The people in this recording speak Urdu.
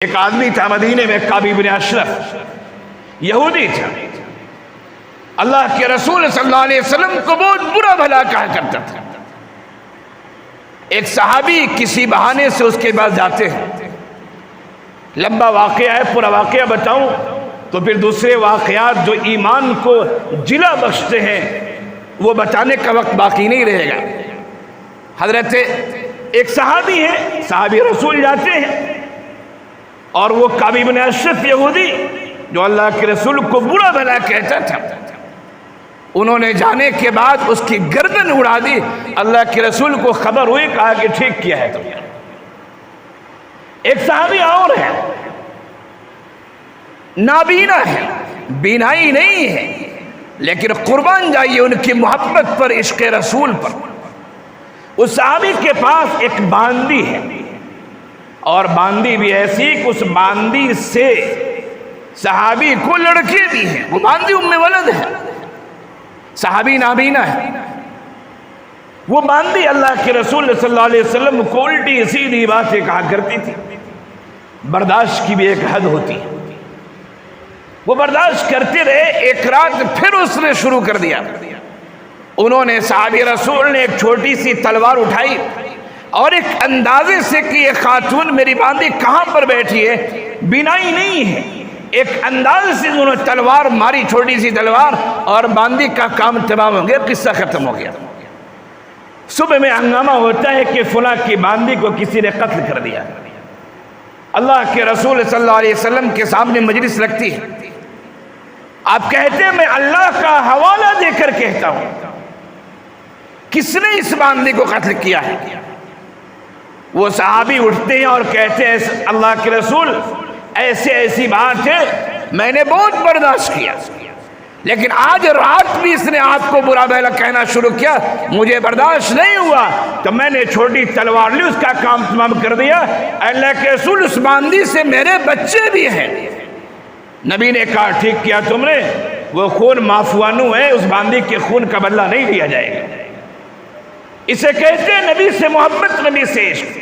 ایک آدمی تھا مدینے میں، کعب بن اشرف، یہودی تھا، اللہ کے رسول صلی اللہ علیہ وسلم کو بہت برا بھلا کہا کرتا تھا۔ ایک صحابی کسی بہانے سے اس کے پاس جاتے ہیں، لمبا واقعہ ہے، پورا واقعہ بتاؤں تو پھر دوسرے واقعات جو ایمان کو جلا بخشتے ہیں وہ بتانے کا وقت باقی نہیں رہے گا۔ حضرت ایک صحابی ہے، صحابی رسول جاتے ہیں، اور وہ کعب بن اشرف یہودی جو اللہ کے رسول کو برا بھلا کہتا تھا، انہوں نے جانے کے بعد اس کی گردن اڑا دی۔ اللہ کے رسول کو خبر ہوئی، کہا کہ ٹھیک کیا ہے تم نے۔ ایک صحابی اور ہے، نابینا ہے، بینائی نہیں ہے، لیکن قربان جائیے ان کی محبت پر، عشق رسول پر۔ اس صحابی کے پاس ایک باندی ہے، اور باندی بھی ایسی کہ اس باندی سے صحابی کو لڑکے بھی ہیں، وہ باندی ام ولد ہے، صحابی نابینا ہے۔ وہ باندی اللہ کے رسول صلی اللہ علیہ وسلم کو الٹی سیدھی باتیں کہا کرتی تھی، برداشت کی بھی ایک حد ہوتی ہے، وہ برداشت کرتے رہے۔ ایک رات پھر اس نے شروع کر دیا، انہوں نے صحابی رسول نے ایک چھوٹی سی تلوار اٹھائی اور ایک اندازے سے کہ یہ خاتون میری باندی کہاں پر بیٹھی ہے، بینائی نہیں ہے، ایک اندازے سے انہوں نے تلوار ماری، چھوٹی سی تلوار، اور باندی کا کام تمام ہو گیا، قصہ ختم ہو گیا۔ صبح میں ہنگامہ ہوتا ہے کہ فلاں کی باندی کو کسی نے قتل کر دیا۔ اللہ کے رسول صلی اللہ علیہ وسلم کے سامنے مجلس لگتی ہے، آپ کہتے ہیں میں اللہ کا حوالہ دے کر کہتا ہوں، کس نے اس باندی کو قتل کیا ہے؟ وہ صحابی اٹھتے ہیں اور کہتے ہیں اللہ کے رسول ایسی بات ہے، میں نے بہت برداشت کیا، لیکن آج رات بھی اس نے آپ کو برا بھلا کہنا شروع کیا، مجھے برداشت نہیں ہوا، تو میں نے چھوٹی تلوار لی، اس کا کام تمام کر دیا۔ اللہ کے رسول اس باندی سے میرے بچے بھی ہیں۔ نبی نے کہا ٹھیک کیا تم نے، وہ خون معفوانو ہے، اس باندی کے خون کا بدلہ نہیں لیا جائے گا۔ اسے کہتے ہیں نبی سے محبت، نبی سے عشق۔